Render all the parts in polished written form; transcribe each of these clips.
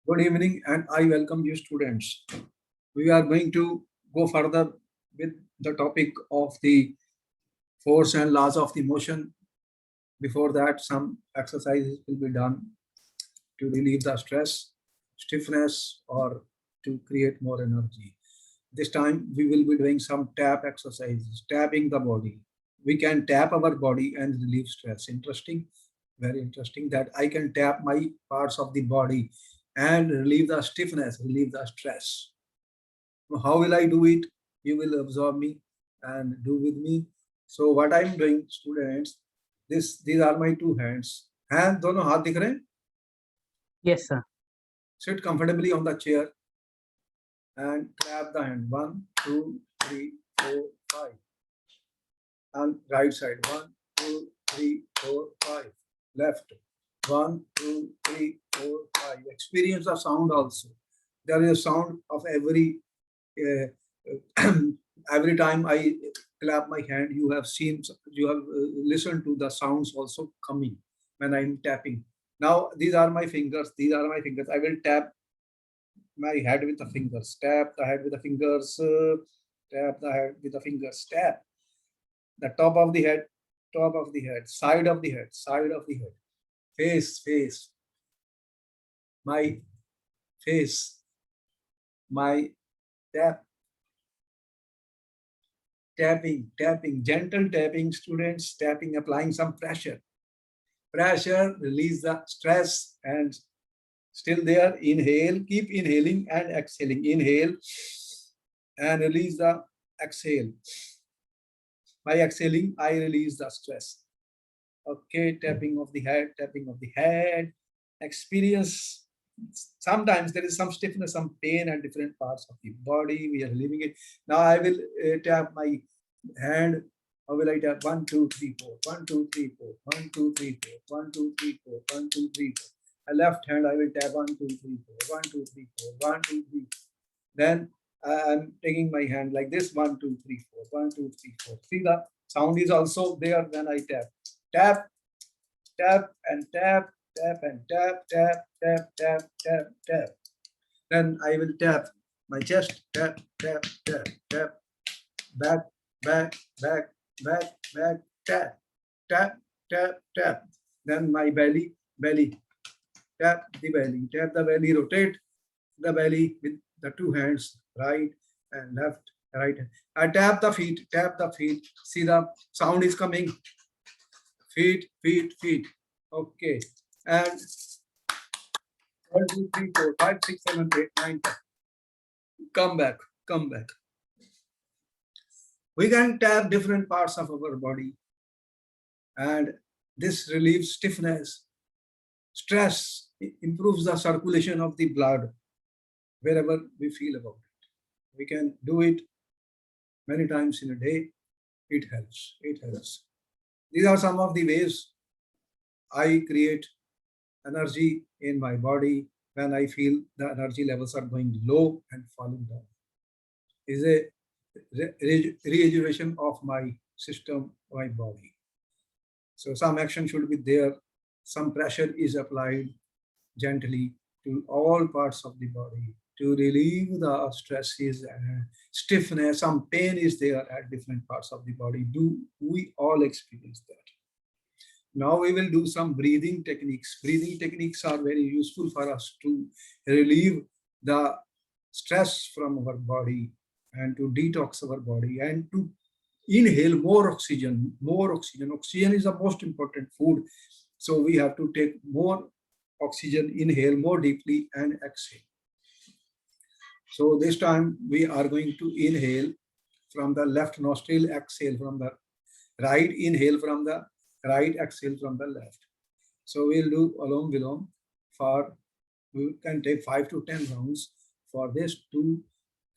Good evening, and I welcome you, students. We are going to go further with the topic of the force and laws of the motion. Before that, some exercises will be done to relieve the stress, stiffness, or to create more energy. This time, we will be doing some tap exercises, tapping the body. We can tap our body and relieve stress. Interesting, very interesting that I can tap my parts of the body and relieve the stiffness, relieve the stress. How will I do it? You will observe me and do with me. So what I'm doing, students, these are my two hands. Hand दोनों हाथ दिख रहे हैं? Yes, sir. Sit comfortably on the chair and clap the hand. 1, 2, 3, 4, 5. And right side. 1, 2, 3, 4, 5. Left. 1, 2, 3, 4, 5. Experience the sound also. There is a sound of every time I clap my hand, you have listened to the sounds also coming when I'm tapping. Now these are my fingers. These are my fingers. I will tap my head with the fingers. Tap the head with the fingers. Tap the head with the fingers. Tap the top of the head. Top of the head. Side of the head. Side of the head. Face. My face. My tap. Tapping, gentle tapping, students, tapping, applying some pressure. Pressure, release the stress, and still there, inhale, keep inhaling and exhaling. Inhale and release the exhale. By exhaling, I release the stress. Okay, tapping of the head, experience. Sometimes there is some stiffness, some pain at different parts of the body. We are relieving it. Now I will tap my hand. How will I tap? 1, 2, 3, 4. 1, 2, 3, 4. 1, 2, 3, 4. 1, 2, 3, 4. 1, 2, 3, 4. A left hand I will tap 1, 2, 3, 4. 1, 2, 3, 4. 1, 2, 3. Then I'm taking my hand like this. 1, 2, 3, 4. 1, 2, 3, 4. See, the sound is also there when I tap. Tap, tap and tap, tap and tap, tap, tap, tap, tap, tap. Then I will tap my chest, tap, tap, tap, tap, back, back, back, back, back, tap, tap, tap, tap. Then my belly, tap the belly, rotate the belly with the two hands, right and left, right. I tap the feet. See, the sound is coming. Feet. Okay. And 1, 2, 3, 4, 5, 6, 7, 8, 9, 10. Come back. We can tap different parts of our body, and this relieves stiffness, stress, improves the circulation of the blood wherever we feel about it. We can do it many times in a day. It helps. These are some of the ways I create energy in my body when I feel the energy levels are going low and falling down. Is a rejuvenation of my system, my body. So some action should be there. Some pressure is applied gently to all parts of the body to relieve the stresses and stiffness. Some pain is there at different parts of the body. Do we all experience that? Now we will do some breathing techniques. Breathing techniques are very useful for us to relieve the stress from our body and to detox our body and to inhale more oxygen. Oxygen is the most important food. So we have to take more oxygen, inhale more deeply and exhale. So this time we are going to inhale from the left nostril, exhale from the right, inhale from the right, exhale from the left. So we'll do Alom Vilom for, we can take 5 to 10 rounds for this to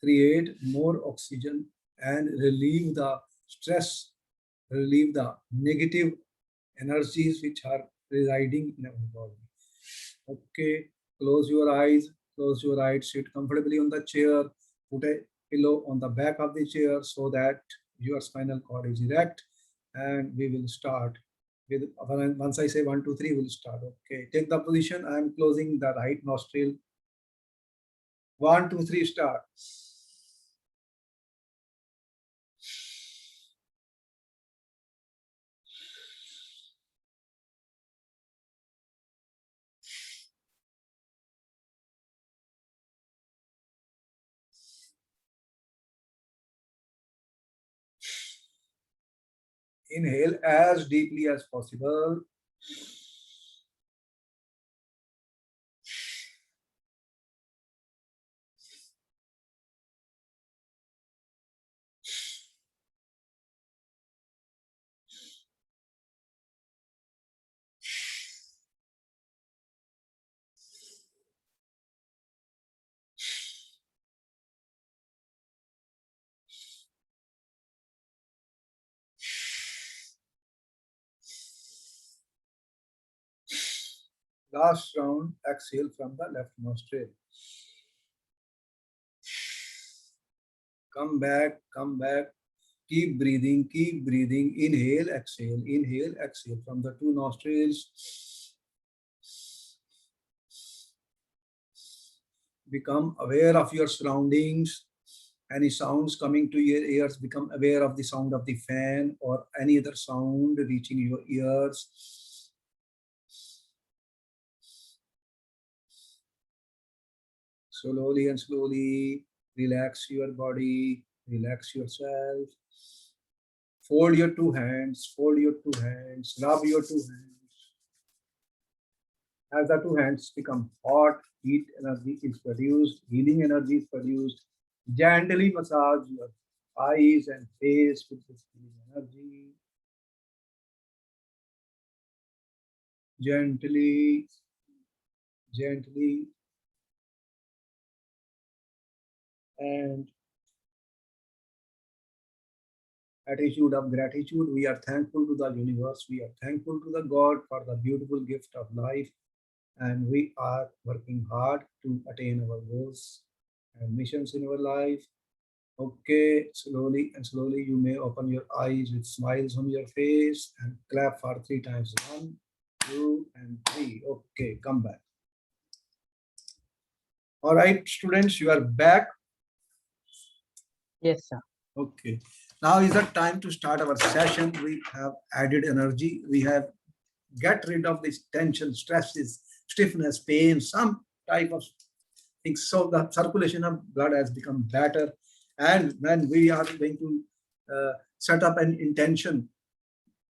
create more oxygen and relieve the stress, relieve the negative energies which are residing in our body. Okay, close your eyes, sit comfortably on the chair, put a pillow on the back of the chair so that your spinal cord is erect, and we will start with, once I say 1, 2, 3, we'll start. Okay, take the position. I am closing the right nostril 1, 2, 3, start. Inhale as deeply as possible. Last round, exhale from the left nostril. Come back, come back. Keep breathing, keep breathing. Inhale, exhale from the two nostrils. Become aware of your surroundings. Any sounds coming to your ears, become aware of the sound of the fan or any other sound reaching your ears. Slowly and slowly relax your body, relax yourself. Fold your two hands, fold your two hands, rub your two hands. As the two hands become hot, heat energy is produced, healing energy is produced. Gently massage your eyes and face with this healing energy. Gently, gently, and attitude of gratitude. We are thankful to the universe. We are thankful to the God for the beautiful gift of life. And we are working hard to attain our goals and missions in our life. Okay, slowly and slowly you may open your eyes with smiles on your face and clap for 3 times. 1, 2, and 3. Okay, come back. All right, students, you are back. Yes, sir. Okay. Now is the time to start our session. We have added energy. We have get rid of this tension, stresses, stiffness, pain, some type of things. So the circulation of blood has become better. And when we are going to set up an intention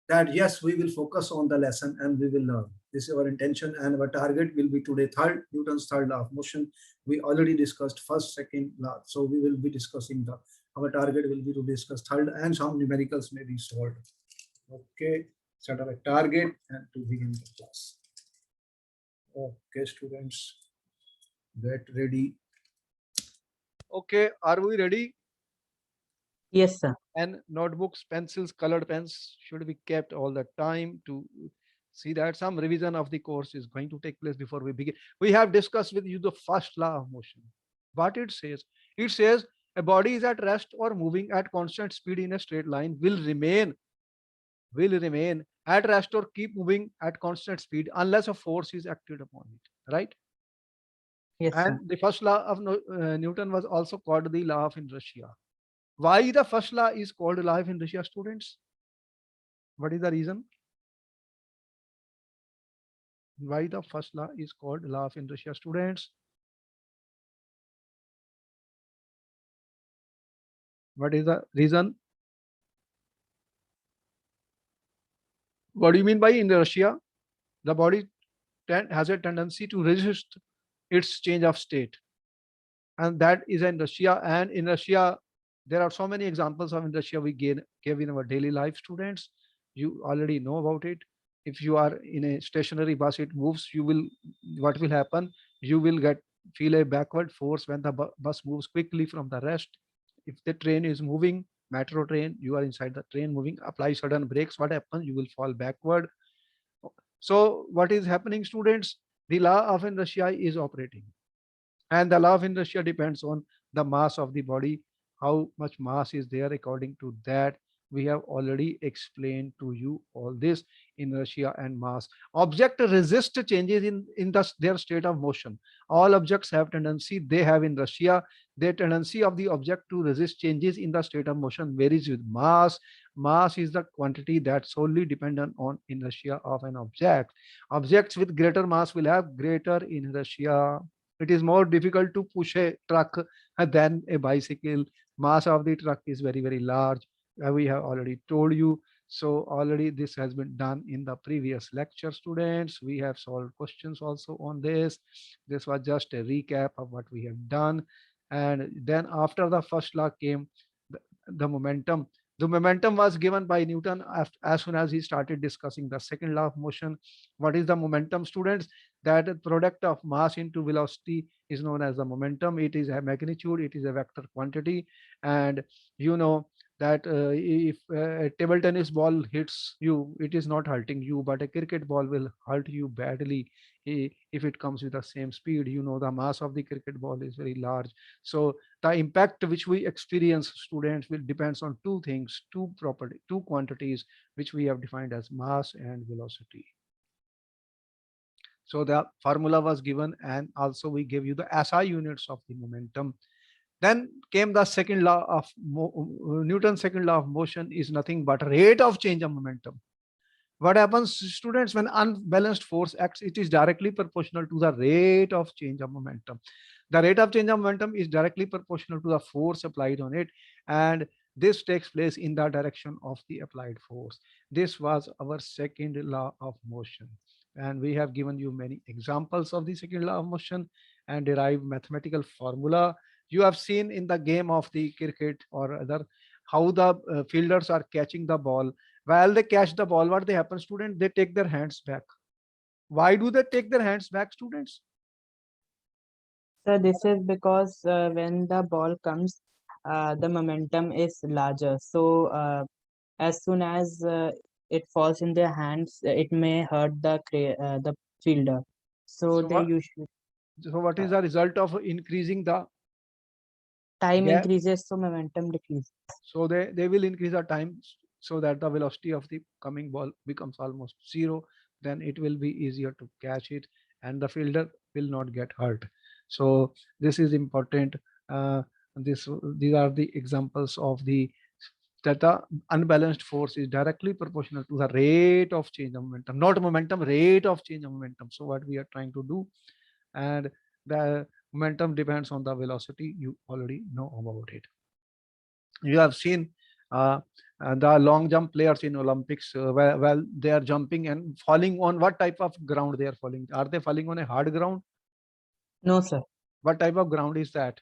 that yes, we will focus on the lesson and we will learn. This is our intention and our target will be today Newton's third law of motion. We already discussed first, second law. So we will be discussing our target will be to discuss third and some numericals may be solved. Okay, set up a target and to begin the class. Okay, students, get ready. Okay, are we ready? Yes, sir. And notebooks, pencils, colored pens should be kept all the time to see that some revision of the course is going to take place before we begin. We have discussed with you the first law of motion. What it says? It says a body is at rest or moving at constant speed in a straight line will remain at rest or keep moving at constant speed unless a force is acted upon it, right? Yes, sir. And the first law of Newton was also called the law of inertia. Why the first law is called law of inertia, students? What is the reason? Why the first law is called law of inertia, students? What is the reason? What do you mean by inertia? The body has a tendency to resist its change of state, and that is inertia. And inertia, there are so many examples of inertia we gave in our daily life, students. You already know about it. If you are in a stationary bus, it moves. What will happen? You will feel a backward force when the bus moves quickly from the rest. If the train is moving, metro train, you are inside the train moving, apply sudden brakes, what happens? You will fall backward. So what is happening, students? The law of inertia is operating. And the law of inertia depends on the mass of the body, how much mass is there. According to that, We have already explained to you all this. Inertia and mass. Object resist changes their state of motion. All objects have tendency, they have inertia. The tendency of the object to resist changes in the state of motion varies with mass. Mass is the quantity that solely dependent on inertia of an object. Objects with greater mass will have greater inertia. It is more difficult to push a truck than a bicycle. Mass of the truck is very, very large. We have already told you. So already this has been done in the previous lecture, students. We have solved questions also on this. This was just a recap of what we have done. And then after the first law came the, the momentum. The momentum was given by Newton as soon as he started discussing the second law of motion. What is the momentum, students? That product of mass into velocity is known as the momentum. It is a magnitude, it is a vector quantity. And you know that if a table tennis ball hits you, it is not hurting you, but a cricket ball will hurt you badly if it comes with the same speed. You know, the mass of the cricket ball is very large. So the impact which we experience, students, will depends on two things, two quantities, which we have defined as mass and velocity. So the formula was given, and also we gave you the SI units of the momentum. Then came the second law of Newton's second law of motion is nothing but rate of change of momentum. What happens, students, when unbalanced force acts? It is directly proportional to the rate of change of momentum. The rate of change of momentum is directly proportional to the force applied on it, and this takes place in the direction of the applied force. This was our second law of motion, and we have given you many examples of the second law of motion and derived mathematical formula. You have seen in the game of the cricket or other how the fielders are catching the ball. While they catch the ball, what they happen, student? They take their hands back. Why do they take their hands back, students? So this is because when the ball comes, the momentum is larger. So as soon as it falls in their hands, it may hurt the fielder. So So they what? usually So what uh, is the result of increasing the time gap? increases, so momentum decreases. So they will increase the time so that the velocity of the coming ball becomes almost zero. Then it will be easier to catch it, and the fielder will not get hurt. So this is important. Uh, these are the examples of the that the unbalanced force is directly proportional to the rate of change of momentum, not momentum, rate of change of momentum. So what we are trying to do, and the momentum depends on the velocity. You already know about it. You have seen uh, the long jump players in Olympics, well, they are jumping and falling on what type of ground they are falling? Are they falling on a hard ground? No, sir. What type of ground is that?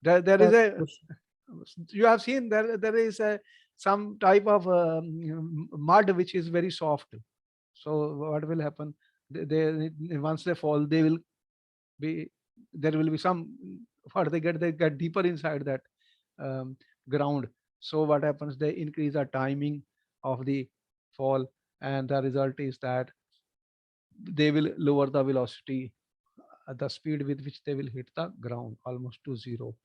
There is That's a, you have seen there is a some type of mud which is very soft. So what will happen? Once they fall, they will be, there will be some, what they get deeper inside that um, ground. So what happens? They increase the timing of the fall, and the result is that they will lower the velocity, the speed with which they will hit the ground, almost to zero.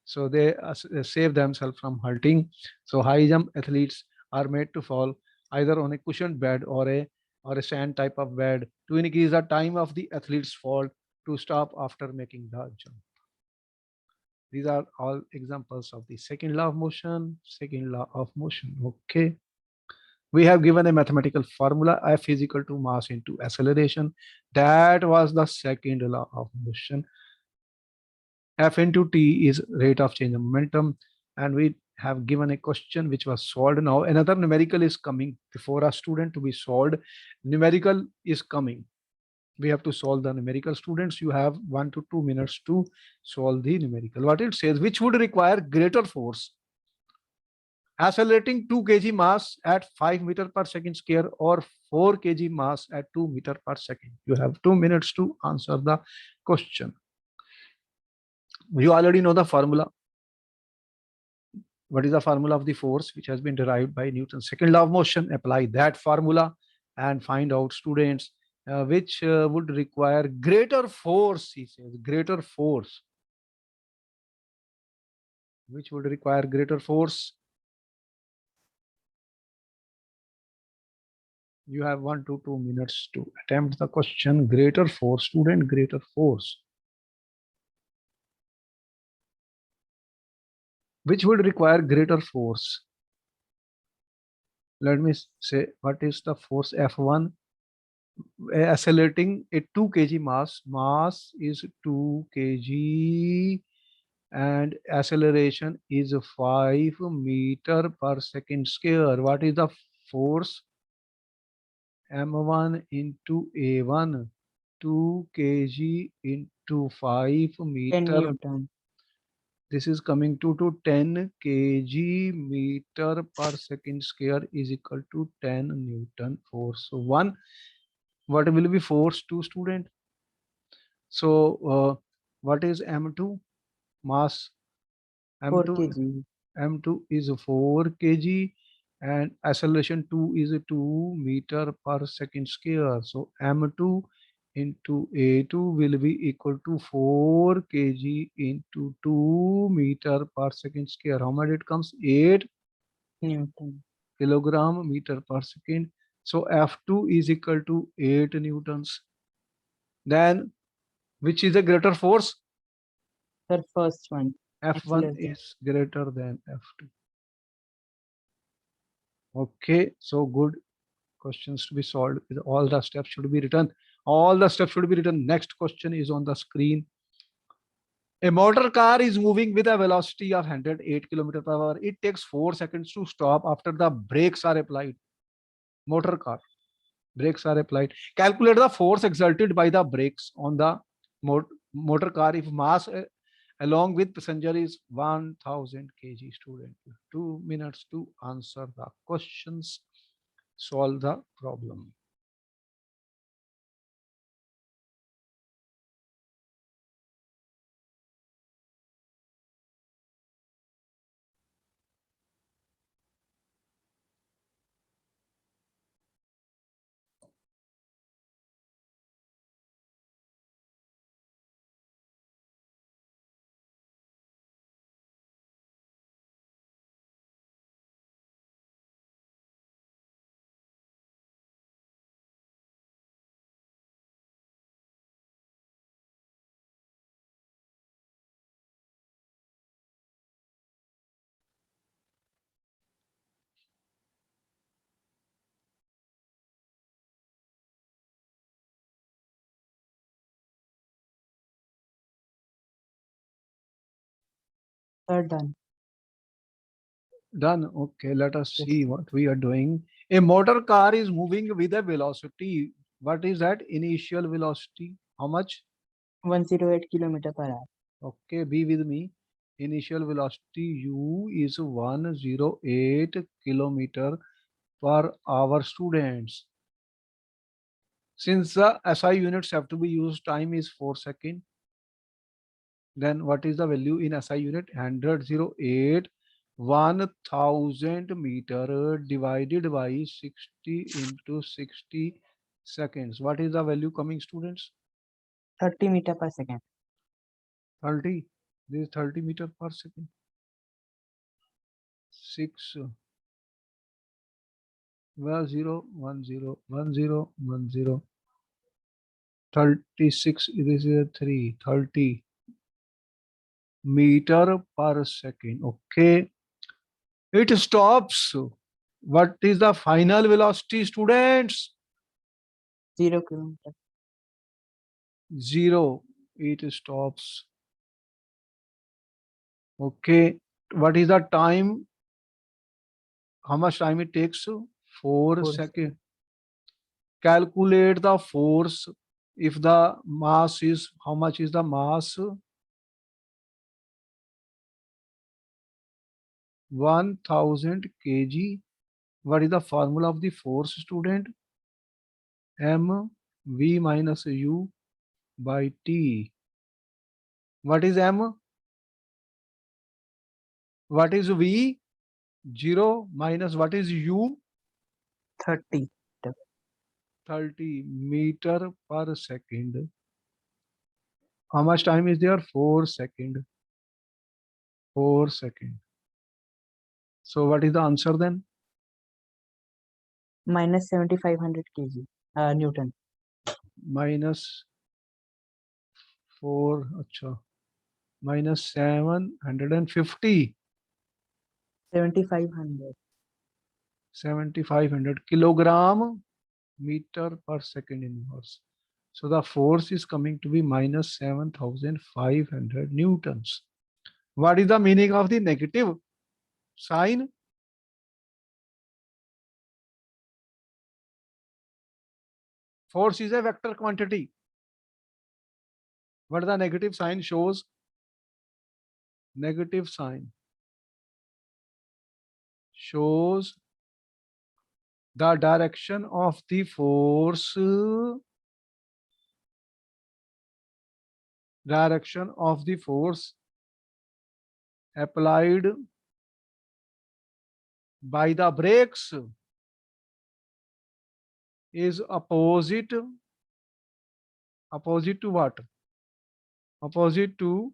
So they save themselves from hurting. So high jump athletes are made to fall either on a cushioned bed or a sand type of bed to increase the time of the athlete's fall to stop after making the jump. These are all examples of the second law of motion. Second law of motion. Okay. We have given a mathematical formula, F is equal to mass into acceleration. That was the second law of motion. F into t is rate of change of momentum. And we have given a question which was solved. Now another numerical is coming before a student to be solved. Numerical is coming. We have to solve the numerical. Students, you have 1 to 2 minutes to solve the numerical. What it says, which would require greater force? Accelerating 2 kg mass at 5 meter per second square or 4 kg mass at 2 meter per second. You have 2 minutes to answer the question. You already know the formula. What is the formula of the force which has been derived by Newton's second law of motion? Apply that formula and find out, students, which would require greater force. He says greater force. Which would require greater force? You have 1 to 2 minutes to attempt the question. Greater force, student, greater force. Which would require greater force? Let me say, what is the force F1? Accelerating a 2 kg mass is 2 kg and acceleration is 5 meter per second square. What is the force? M1 into A1, 2 kg into 5 10 meter. Newton. This is coming to 10 kg meter per second square is equal to 10 Newton force. So 1, what will be force to student? So what is M2? Mass 4 M2 kg. M2 is 4 kg and acceleration 2 is 2 meter per second square. So M2 into A2 will be equal to 4 kg into 2 meter per second square. How much it comes? 8 Newton. kilogram meter per second. So F2 is equal to 8 newtons. Then which is a greater force? The first one. F1 Acceleration. is greater than F2. Okay, so good questions to be solved. All the steps should be written. All the steps should be written. Next question is on the screen. A motor car is moving with a velocity of 108 km per hour. It takes 4 seconds to stop after the brakes are applied. Motor car. Brakes are applied. Calculate the force exerted by the brakes on the motor car if mass along with passenger is 1000 kg. Student, 2 minutes to answer the questions. Solve the problem. Third done. Done. Okay, let us Yes. see what we are doing. A motor car is moving with a velocity. What is that initial velocity? How much? 108 km per hour. Okay, be with me. Initial velocity U is 108 kilometer per hour, students. Since the SI units have to be used, time is 4 seconds. Then what is the value in SI unit? 108 1000 meter divided by 60 into 60 seconds. What is the value coming, students? 30 meter per second. 30. This is 30 meter per second. 6 0 1 0 1 0 1 0 36. This is 3 30 meter per second. Okay, it stops. What is the final velocity, students? 0 kilometer. 0. It stops. Okay, what is the time? How much time it takes? 4 4 seconds. Calculate the force. If the mass is, how much is the mass? 1000 kg. What is the formula of the force, student? M V minus U by T. What is M? What is V? 0 minus what is U? 30. 30 meter per second. How much time is there? 4 seconds. 4 seconds. So what is the answer then? minus 7500 kg, Newton. minus 4, अच्छा, minus 750, 7500. 7500 kilogram meter per second inverse. So the force is coming to be minus 7500 newtons. What is the meaning of the negative sign? Force is a vector quantity. What the negative sign shows? Negative sign shows the direction of the force, applied by the brakes is opposite to what? Opposite to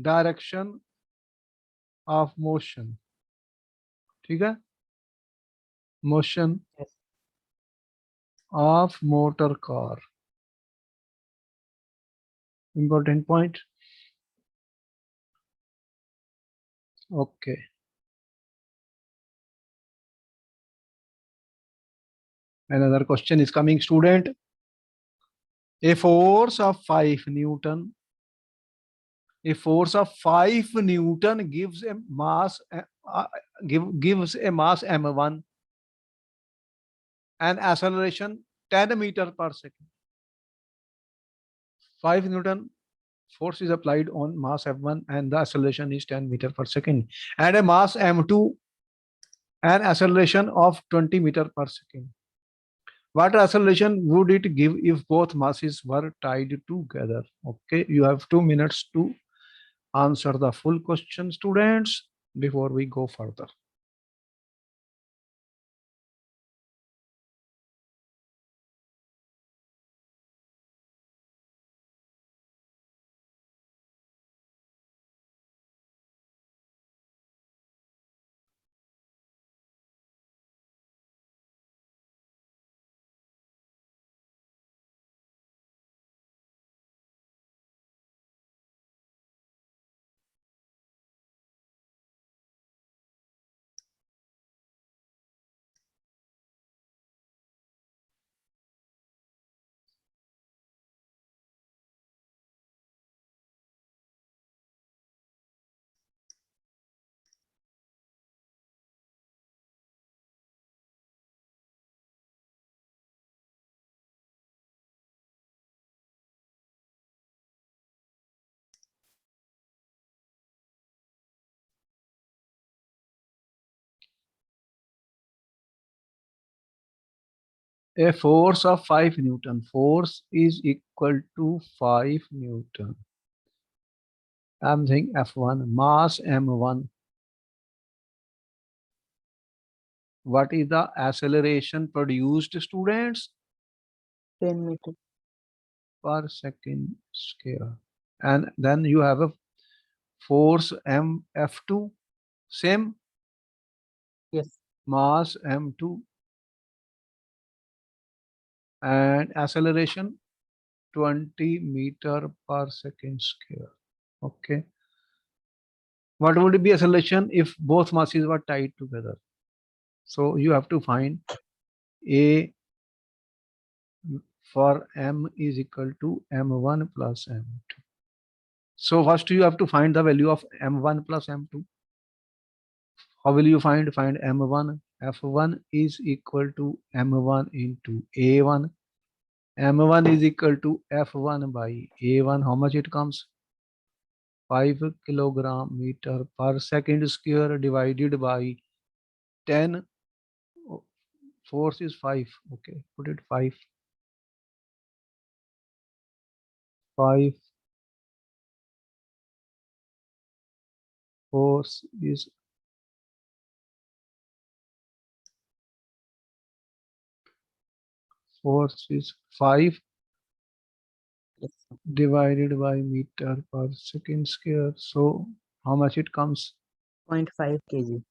direction of motion. ठीक है? Motion Yes. of motor car. Important point. Okay. Another question is coming, student. A force of 5 Newton. A force of 5 Newton gives a mass gives a mass m1 and acceleration 10 meter per second. 5 Newton force is applied on mass f1 and the acceleration is 10 meter per second, and a mass m2 and acceleration of 20 meter per second. What acceleration would it give if both masses were tied together? Okay, you have 2 minutes to answer the full question, students, before we go further. A force of 5 Newton. Force is equal to 5 Newton. I'm saying F1, mass M1. What is the acceleration produced, students? 10 meter. Per second square. And then you have a force Mf2, same Yes. mass M2 and acceleration 20 meter per second square. Okay. What would be acceleration if both masses were tied together? So you have to find A for M is equal to M1 plus M2. So first you have to find the value of M1 plus M2. How will you find M1? F1 is equal to M1 into A1. M1 is equal to F1 by A1. How much it comes? 5 kilogram meter per second square divided by 10. Force is 5. Okay, put it 5. 5. Force is 5 Yes. divided by meter per second square. So how much it comes? 0.5 kg.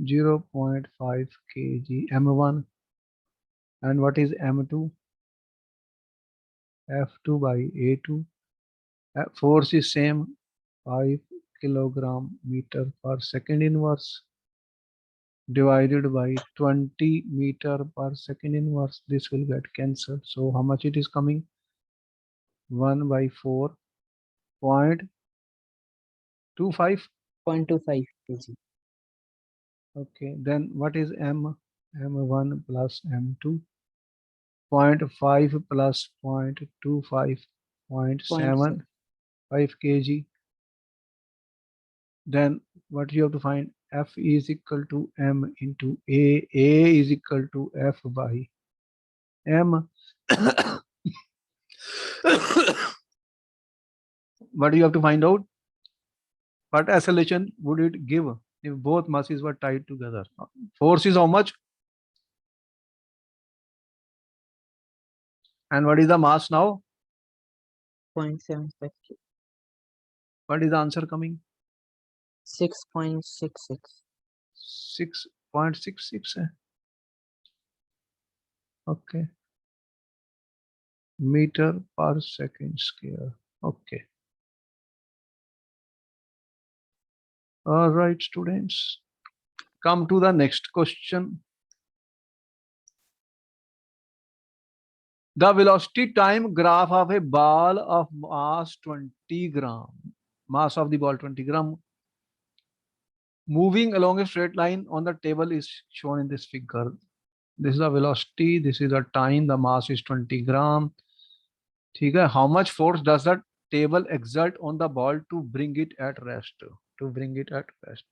0.5 kg m1. And what is m2? F2 by A2. Force is same, 5 kilogram meter per second inverse divided by 20 meter per second inverse. This will get cancelled. So how much it is coming? 1 by 4.25. 0.25 kg. Okay, then what is m? m1 plus m2. 0.5 plus 0.25, 0.75 kg. Then what you have to find? F is equal to m into A. A is equal to F by m. What do you have to find out? What acceleration would it give if both masses were tied together? Force is how much? And what is the mass now? 0.75 kg. What is the answer coming? 6.66. 6.66. Okay. Meter per second square. Okay. All right, students. Come to the next question. The velocity time graph of a ball of mass 20 gram. Mass of the ball 20 gram. Moving along a straight line on the table is shown in this figure. This is the velocity. This is the time. The mass is 20 gram. How much force does the table exert on the ball to bring it at rest? To bring it at rest.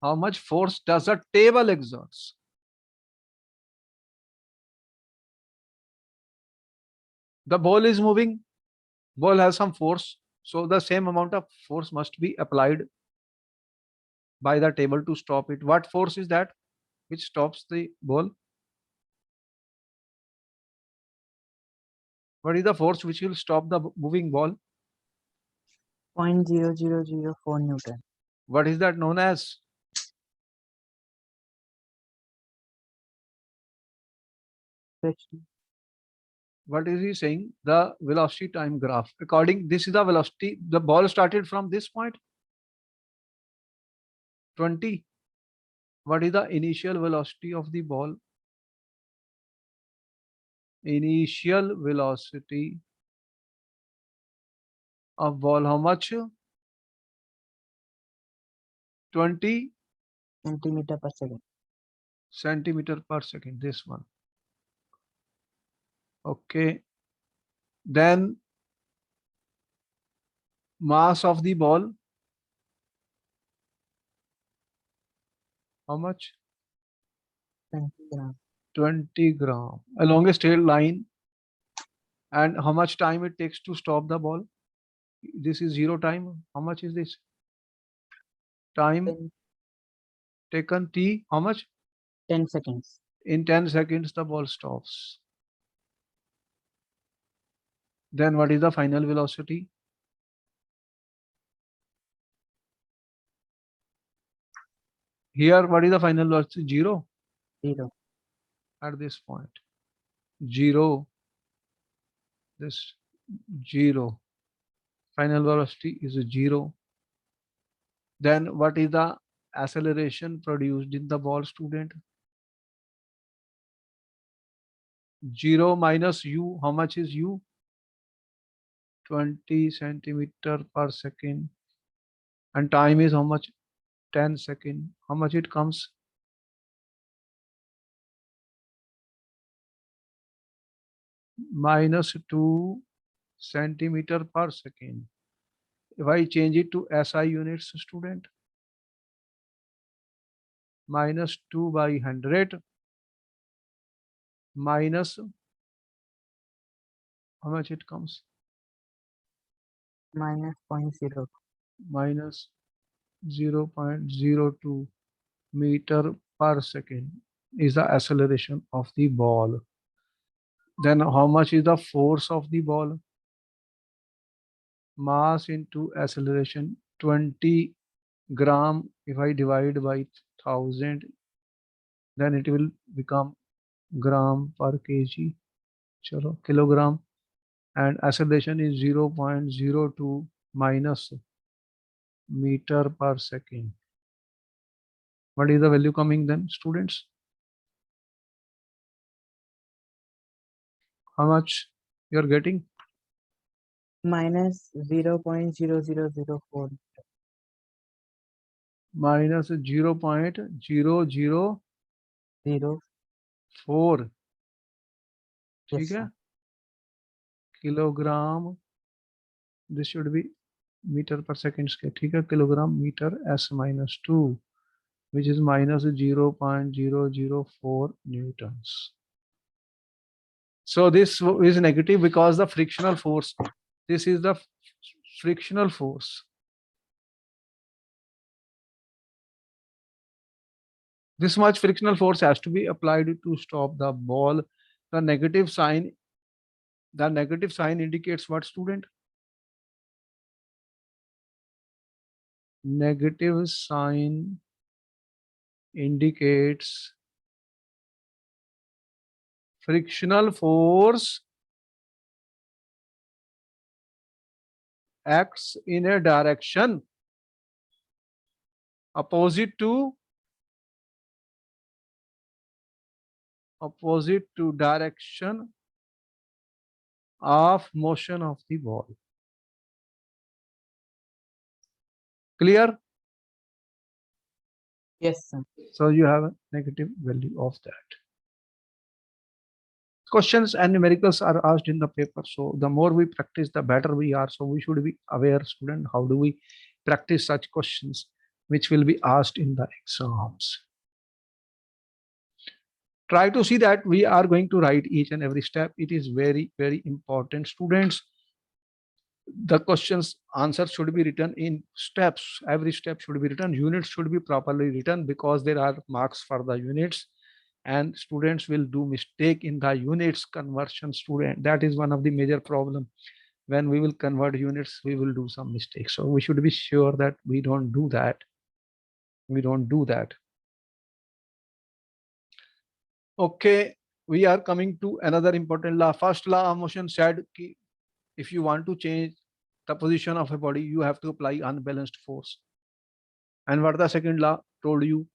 How much force does a table exerts? The ball is moving. Ball has some force. So the same amount of force must be applied by the table to stop it. What force is that which stops the ball? What is the force which will stop the moving ball? 0.0004 Newton. What is that known as? Friction. What is he saying? The velocity time graph. According, this is the velocity. The ball started from this point. 20. What is the initial velocity of the ball? Initial velocity of ball, how much? 20 centimeter per second. centimeter per second. This one. Okay. Then mass of the ball, how much? 20 gram. 20 gram along a straight line. And how much time it takes to stop the ball? This is 0 time. How much is this? Time 10, taken t, how much? 10 seconds. In 10 seconds, the ball stops. Then what is the final velocity? Here, what is the final velocity? 0 0. at this point. 0. This 0. Final velocity is 0. Then what is the acceleration produced in the ball, student? 0 minus u. How much is u? 20 centimeter per second. And time is how much? 10 seconds. How much it comes? Minus 2 centimeter per second. If I change it to SI units, student, minus 2 by 100. minus, how much it comes? minus 0.0. Minus 0.02 meter per second is the acceleration of the ball. Then how much is the force of the ball? Mass into acceleration, 20 gram. If I divide by 1000, then it will become gram per kg. Chalo, kilogram. And acceleration is 0.02 minus meter per second. What is the value coming then, students? How much you are getting? Minus 0.0004. Minus 0.004. 0. Yes, ठीक है? sir. Kilogram, this should be meter per second square. ठीक है? Kilogram metre s minus 2, which is minus 0.004 newtons. So this is negative because the frictional force. This is the frictional force. This much frictional force has to be applied to stop the ball. The negative sign indicates what, student? Negative sign indicates frictional force acts in a direction opposite to direction of motion of the ball. Clear? Yes, sir. So you have a negative value of that. Questions and numericals are asked in the paper. So the more we practice, the better we are. So we should be aware, student, how do we practice such questions which will be asked in the exams. Try to see that we are going to write each and every step. It is very, very important, students. The questions answer should be written in steps. Every step should be written. Units should be properly written because there are marks for the units, and students will do mistake in the units conversion. Student, that is one of the major problem. When we will convert units, we will do some mistakes. So we should be sure that we don't do that. We don't do that. Okay, we are coming to another important law. First law of motion said ki if you want to change the position of a body, you have to apply unbalanced force. And what the second law told you,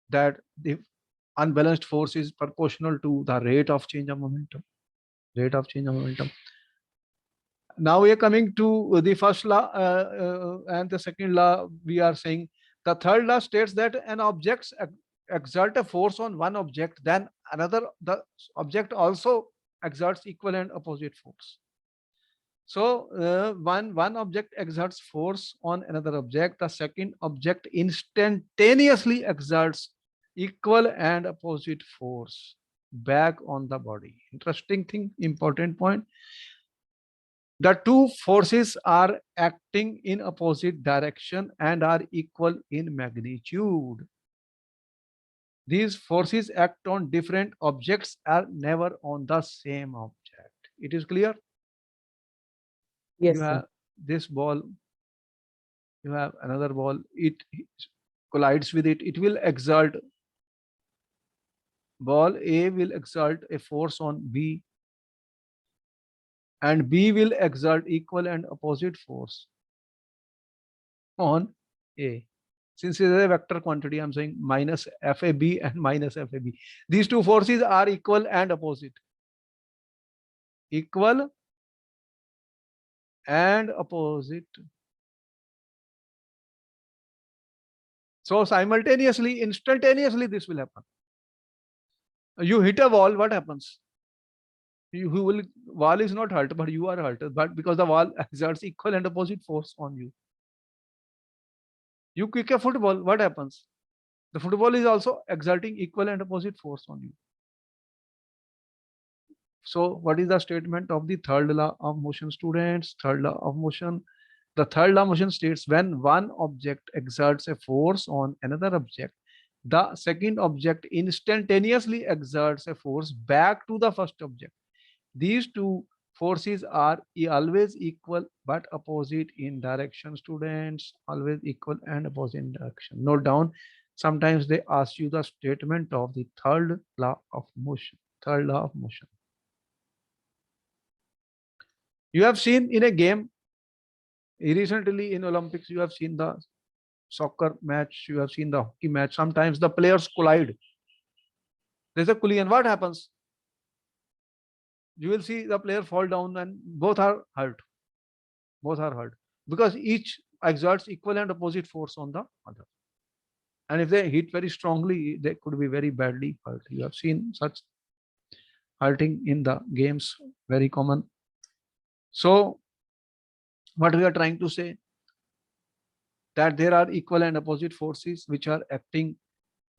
that the unbalanced force is proportional to the rate of change of momentum. Rate of change of momentum. Now we are coming to the first law and the second law. We are saying the third law states that an object exert a force on one object, then the object also exerts equal and opposite force. So one object exerts force on another object, the second object instantaneously exerts equal and opposite force back on the body. Interesting thing, important point. The two forces are acting in opposite direction and are equal in magnitude. These forces act on different objects, are never on the same object. It is clear? Yes, You sir. have this ball, you have another ball, it collides with it, it will exert, ball A will exert a force on B, and B will exert equal and opposite force on A. Since it is a vector quantity, I'm saying minus FAB and minus FAB. These two forces are equal and opposite. Equal and opposite. So simultaneously, instantaneously, this will happen. You hit a wall, what happens? Wall is not hurt, but you are hurt. But because the wall exerts equal and opposite force on you. You kick a football, what happens? The football is also exerting equal and opposite force on you. So what is the statement of the third law of motion, students? Third law of motion. The third law of motion states when one object exerts a force on another object, the second object instantaneously exerts a force back to the first object. These two forces are always equal but opposite in direction, students. Always equal and opposite in direction. Note down. Sometimes they ask you the statement of the third law of motion. Third law of motion. You have seen in a game recently in Olympics, you have seen the soccer match, you have seen the hockey match. Sometimes the players collide. There's a collision. What happens? You will see the player fall down and both are hurt. Both are hurt because each exerts equal and opposite force on the other. And if they hit very strongly, they could be very badly hurt. You have seen such hurting in the games, very common. So what we are trying to say, that there are equal and opposite forces which are acting,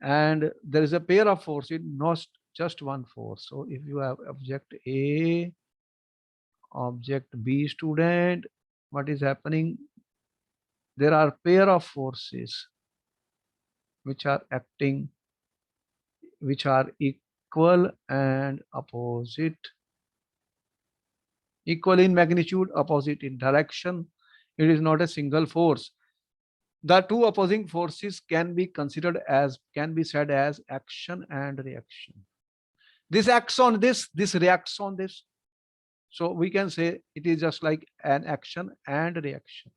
and there is a pair of forces, not just one force. So if you have object A, object B, student, what is happening? There are pair of forces which are acting, which are equal and opposite. Equal in magnitude, opposite in direction. It is not a single force. The two opposing forces can be considered as, can be said as action and reaction. This acts on this reacts on this. So we can say it is just like an action and reaction.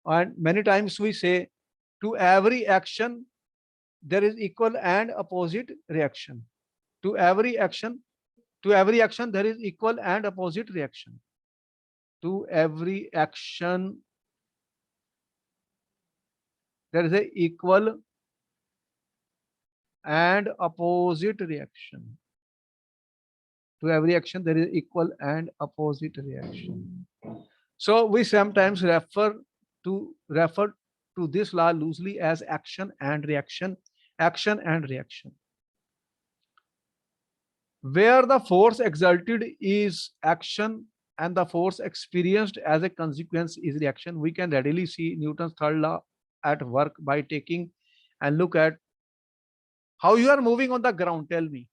And many times we say to every action, there is equal and opposite reaction. To every action, there is equal and opposite reaction. To every action, there is a equal and opposite reaction. To every action, there is equal and opposite reaction. So we sometimes refer to this law loosely as action and reaction. Action and reaction. Where the force exerted is action and the force experienced as a consequence is reaction, we can readily see Newton's third law at work by taking and look at how you are moving on the ground. Tell me,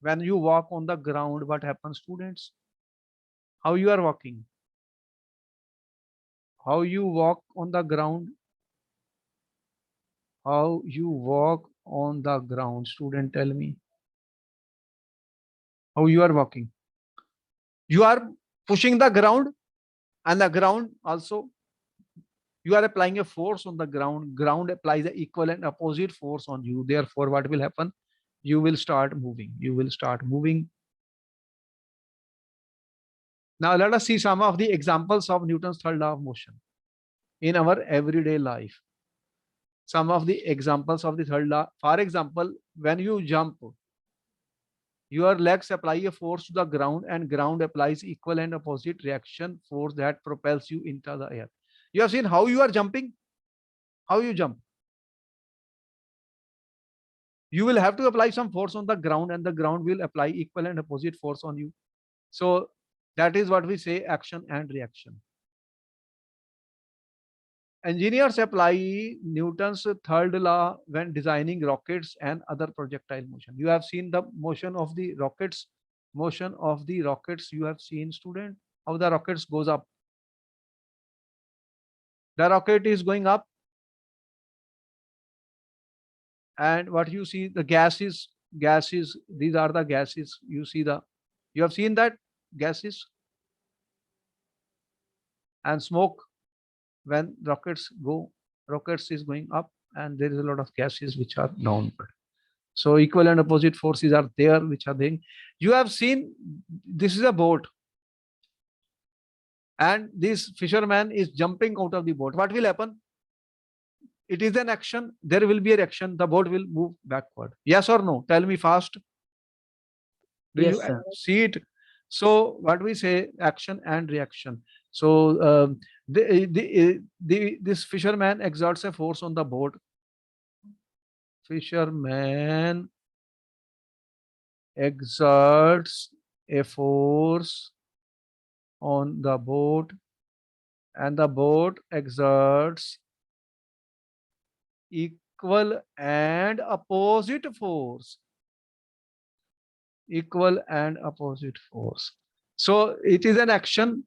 when you walk on the ground, what happens, students? How you are walking? How you walk on the ground? How you walk on the ground, student, tell me. How you are walking? You are pushing the ground, and the ground also, you are applying a force on the ground. Ground applies the equal and opposite force on you. Therefore, what will happen? You will start moving. You will start moving. Now let us see some of the examples of Newton's third law of motion in our everyday life. Some of the examples of the third law. For example, when you jump, your legs apply a force to the ground, and ground applies equal and opposite reaction force that propels you into the air. You have seen how you are jumping, how you jump. You will have to apply some force on the ground, and the ground will apply equal and opposite force on you. So that is what we say action and reaction. Engineers apply Newton's third law when designing rockets and other projectile motion. You have seen the motion of the rockets. Motion of the rockets, you have seen, student, how the rockets goes up. The rocket is going up, and what you see, the gases, these are the gases. You see you have seen that gases and smoke. When rockets is going up, and there is a lot of gases which are downward. So equal and opposite forces are there, which are there. You have seen, this is a boat, and this fisherman is jumping out of the boat. What will happen? It is an action. There will be a reaction. The boat will move backward. Yes or no? Tell me fast. Do Yes, you sir. see it? So what we say, action and reaction. So this fisherman exerts a force on the boat. Fisherman exerts a force on the boat, and the boat exerts equal and opposite force. Equal and opposite force. So it is an action,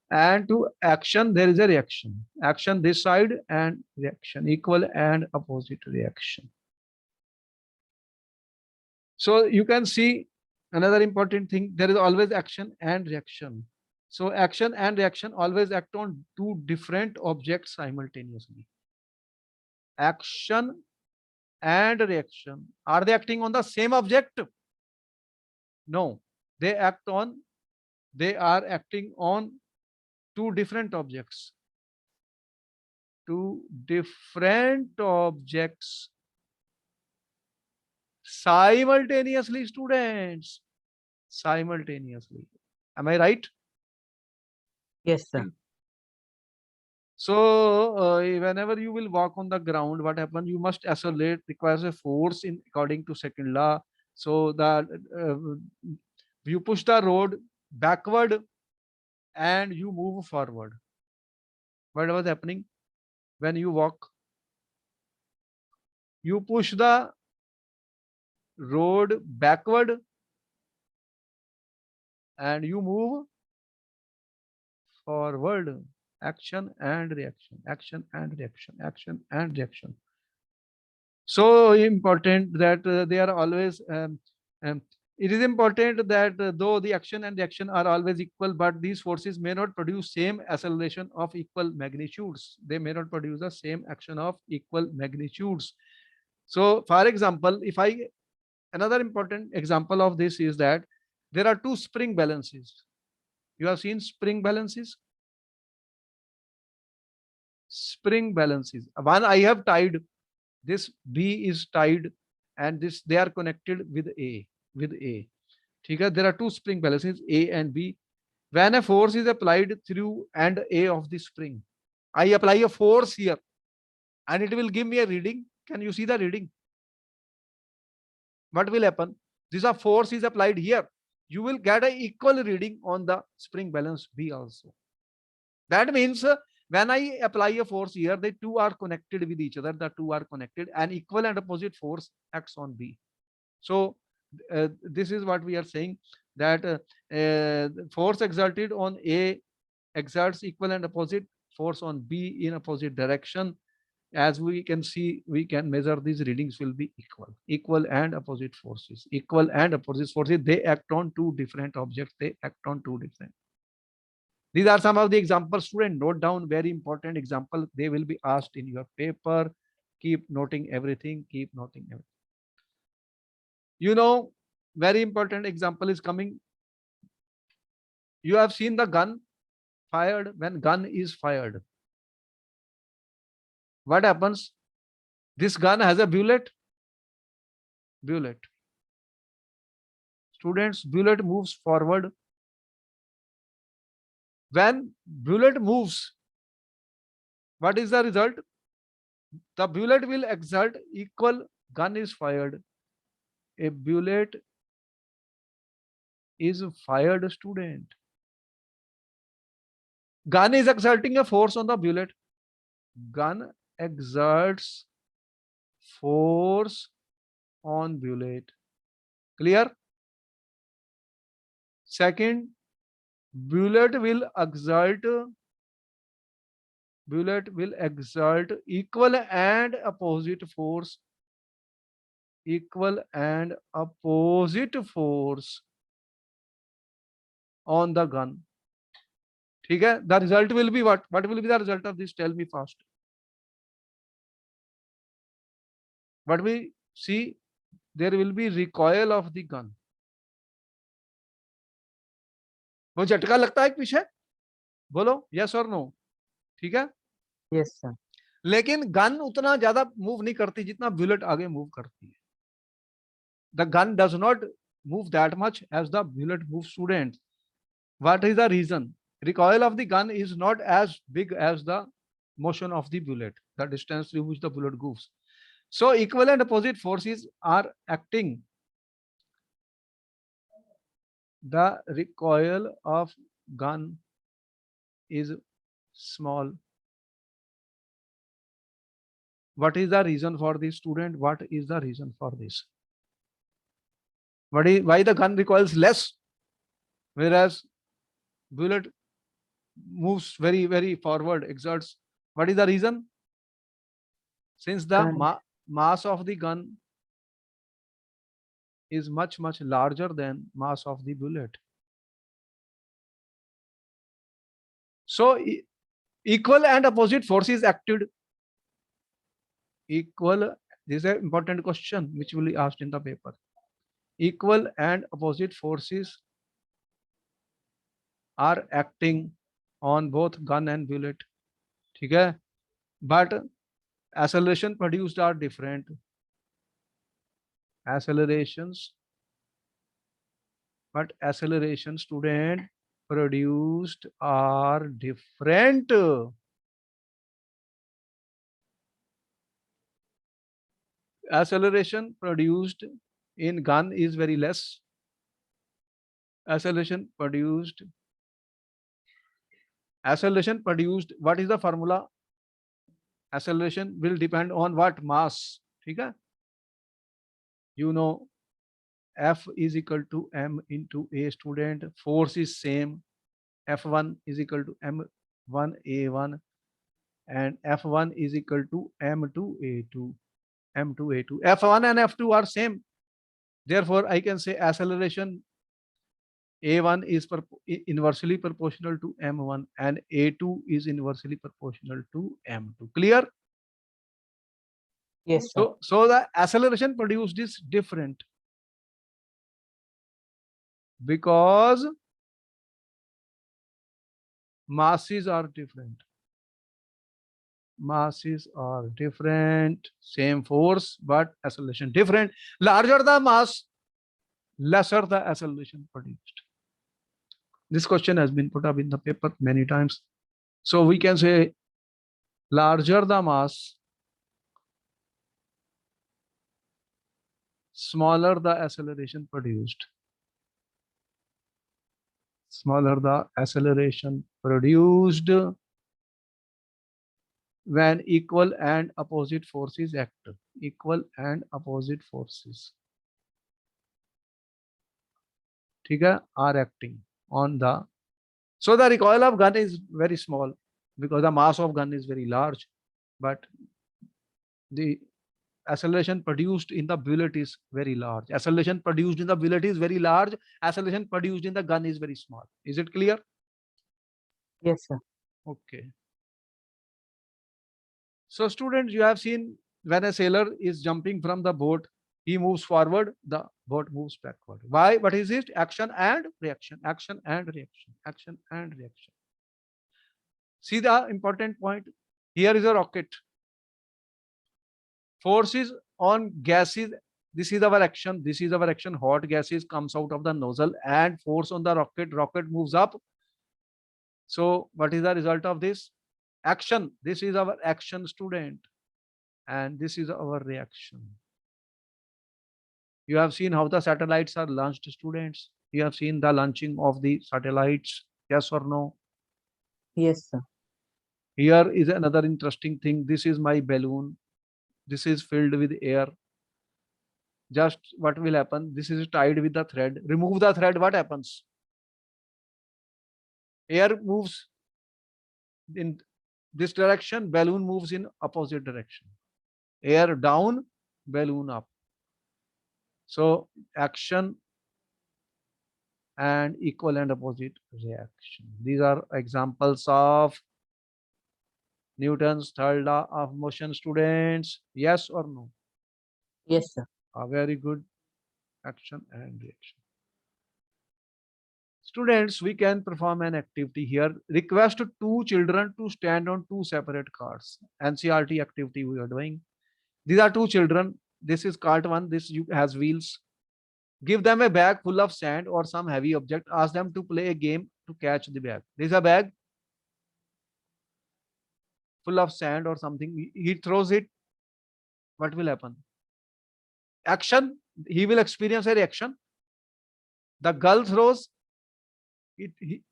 and to action there is a reaction. Action this side and reaction, equal and opposite reaction. So you can see another important thing, there is always action and reaction. So action and reaction always act on two different objects simultaneously. Action and reaction, are they acting on the same object? No, they are acting on two different objects. Two different objects simultaneously, students. Simultaneously. Am I right? Yes, sir. So whenever you will walk on the ground, what happens? You must accelerate, requires a force in according to second law. So that you push the road backward and you move forward. What was happening when you walk? You push the road backward and you move forward. Action and reaction, action and reaction, action and reaction. So important that they are always um, it is important that though the action and reaction are always equal, but these forces may not produce same acceleration of equal magnitudes. They may not produce the same action of equal magnitudes. So for example, another important example of this is that there are two spring balances. You have seen spring balances? Spring balances. One I have tied, this B is tied, and this they are connected with A. Okay, there are two spring balances A and B. When a force is applied through and A of the spring, I apply a force here and it will give me a reading. Can you see the reading? What will happen? This a force is applied here. You will get an equal reading on the spring balance B also. That means when I apply a force here, the two are connected with each other. The two are connected, and equal and opposite force acts on B. So this is what we are saying, that force exerted on A exerts equal and opposite force on B in opposite direction. As we can see, we can measure these readings will be equal and opposite forces. Equal and opposite forces, they act on two different objects. They act on two different. These are some of the examples. Student, note down very important example. They will be asked in your paper. Keep noting everything. Keep noting everything. You know, very important example is coming. You have seen the gun fired. When gun is fired, what happens? This gun has a bullet. Bullet. Students, bullet moves forward. When bullet moves, what is the result? The bullet will exert equal. Gun is fired. A bullet is fired, student. Gun is exerting a force on the bullet. Gun exerts force on bullet. Clear? Second, bullet will exert equal and opposite force. Equal and opposite force on the gun. Okay? The result will be what? What will be the result of this? Tell me fast. What we see, there will be recoil of the gun. वो झटका लगता है पीछे? बोलो yes or no? ठीक है? Yes, sir. लेकिन gun उतना ज्यादा मूव नहीं करती जितना बुलेट आगे मूव करती है. The gun does not move that much as the bullet moves, students. What is the reason? Recoil of the gun is not as big as the motion of the bullet, the distance through which the bullet goes. So equal and opposite forces are acting. The recoil of gun is small. What is the reason for this, student? What is the reason for this? Why the gun recoils less, whereas bullet moves very forward, exerts? What is the reason? Since the Gun. mass of the gun is much larger than mass of the bullet. So equal and opposite forces acted. Equal, this is an important question which will be asked in the paper. Equal and opposite forces are acting on both gun and bullet. Okay? But acceleration produced are different. Accelerations, but acceleration, student, produced are different. Acceleration produced in gun is very less. Acceleration produced, what is the formula? Acceleration will depend on what? Mass. Okay? You know, F is equal to M into A, student. Force is same. F1 is equal to M1 A1 and F1 is equal to M2 A2. M2 A2. F1 and F2 are same. Therefore, I can say acceleration A1 is inversely proportional to M1 and A2 is inversely proportional to M2. Clear? Yes, sir. So the acceleration produced is different because masses are different. Masses are different, same force, but acceleration different. Larger the mass, lesser the acceleration produced. This question has been put up in the paper many times. So we can say larger the mass, smaller the acceleration produced. Smaller the acceleration produced when equal and opposite forces act. Equal and opposite forces, okay, are acting on the. So the recoil of gun is very small because the mass of gun is very large, but the acceleration produced in the bullet is very large. Acceleration produced in the bullet is very large. Acceleration produced in the gun is very small. Is it clear? Yes, sir. Okay. So students, you have seen when a sailor is jumping from the boat, he moves forward, the boat moves backward. Why? What is it? Action and reaction. Action and reaction. Action and reaction. See the important point. Here is a rocket. Forces on gases. This is our action. This is our action. Hot gases comes out of the nozzle and force on the rocket. Rocket moves up. So what is the result of this? Action. This is our action, student. And this is our reaction. You have seen how the satellites are launched, students. You have seen the launching of the satellites. Yes or no? Yes, sir. Here is another interesting thing. This is my balloon. This is filled with air. Just what will happen? This is tied with the thread. Remove the thread. What happens? Air moves in this direction. Balloon moves in opposite direction. Air down, balloon up. So action and equal and opposite reaction. These are examples of Newton's third law of motion, students. Yes or no? Yes, sir. A very good. Action and reaction. Students, we can perform an activity here. Request two children to stand on two separate carts. NCRT activity we are doing. These are two children. This is cart one. This has wheels. Give them a bag full of sand or some heavy object. Ask them to play a game to catch the bag. There is a bag full of sand or something. He throws it. what will happen? Action, he will experience a reaction. The girl throws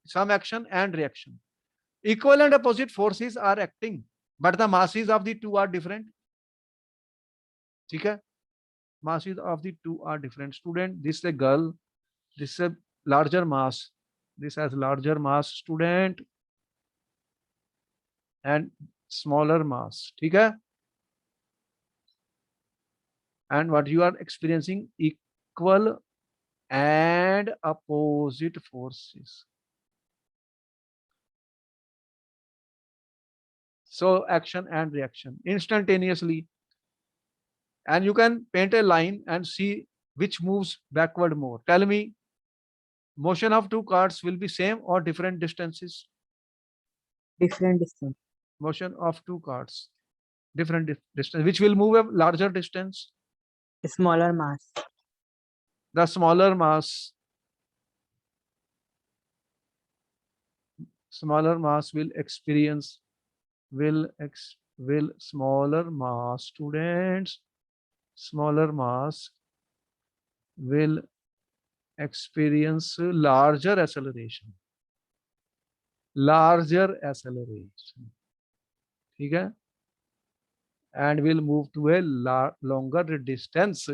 some action and reaction. Equal and opposite forces are acting, but the masses of the two are different. Okay? Masses of the two are different. Student, this is a girl, this is a larger mass. This has larger mass, student, and smaller mass. Okay? And what you are experiencing, equal and opposite forces. So action and reaction instantaneously. And you can paint a line and see which moves backward more. Tell me, motion of two cards will be same or different distances? Different distance. Motion of two cards, different distance. Which will move a larger distance? Smaller mass. The smaller mass. Smaller mass will experience, will smaller mass, students, smaller mass will experience larger acceleration. Larger acceleration. Okay? And will move to a longer distance.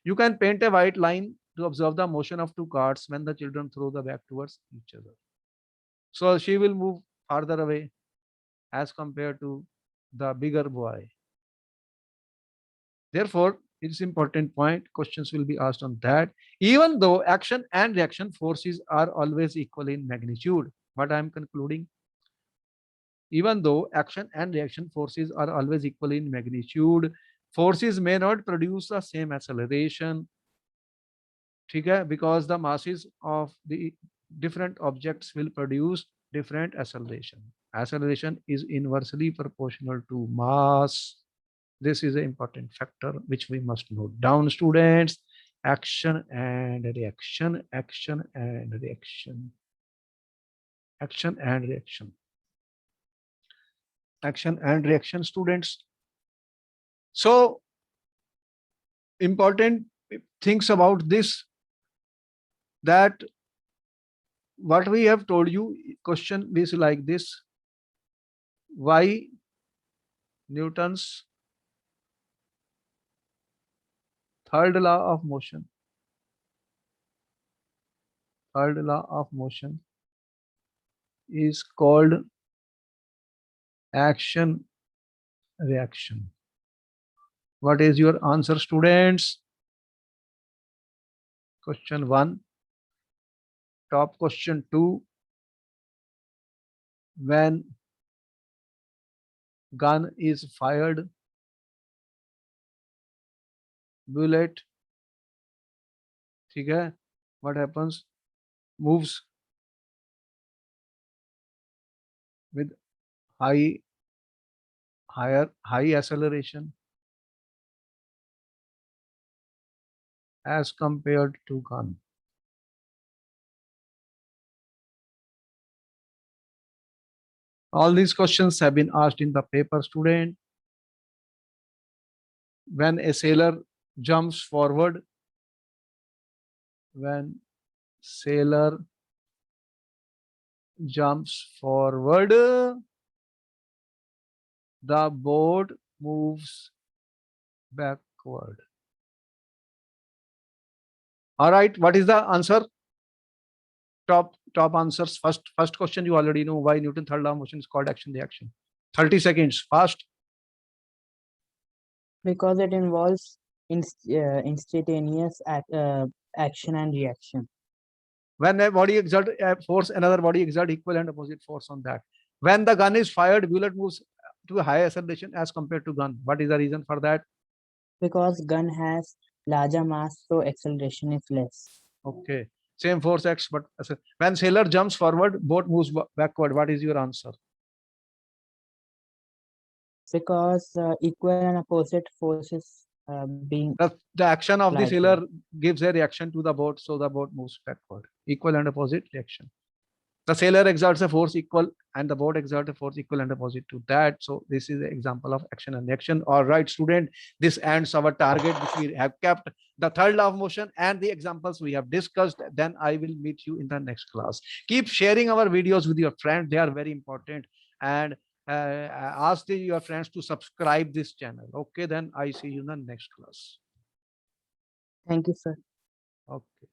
You can paint a white line to observe the motion of two cards when the children throw the bag towards each other. So she will move farther away as compared to the bigger boy. Therefore, it's important point. Questions will be asked on that. Even though action and reaction forces are always equal in magnitude, what I am concluding, even though action and reaction forces are always equal in magnitude, forces may not produce the same acceleration. Okay? Because the masses of the different objects will produce different acceleration. Acceleration is inversely proportional to mass. This is an important factor which we must note down, students. Action and reaction, action and reaction, action and reaction, action and reaction, students. So important things about this, that what we have told you, question is like this: why Newton's third law of motion, third law of motion is called action reaction. What is your answer, students? Question 1. Top question 2. When gun is fired, bullet, ठीक है, what happens? Moves with high acceleration as compared to gun. All these questions have been asked in the paper, student. When a sailor jumps forward, when sailor jumps forward, the boat moves backward. All right, what is the answer? Top answers. First question, you already know why Newton third law of motion is called action reaction. 30 seconds, fast. Because it involves instantaneous action and reaction. When a body exert a force, another body exert equal and opposite force on that. When the gun is fired, bullet moves to a higher acceleration as compared to gun. What is the reason for that? Because gun has larger mass, so acceleration is less. Okay. Same force X, but when sailor jumps forward, boat moves backward. What is your answer? Because equal and opposite forces being The action of the like sailor gives a reaction to the boat, so the boat moves backward. Equal and opposite reaction. The sailor exerts a force equal and the boat exerts a force equal and opposite to that. So this is an example of action and reaction. All right, student, this ends our target, which we have kept the third law of motion and the examples we have discussed. Then I will meet you in the next class. Keep sharing our videos with your friends. They are very important. And ask your friends to subscribe this channel. Okay, then I see you in the next class. Thank you, sir. Okay.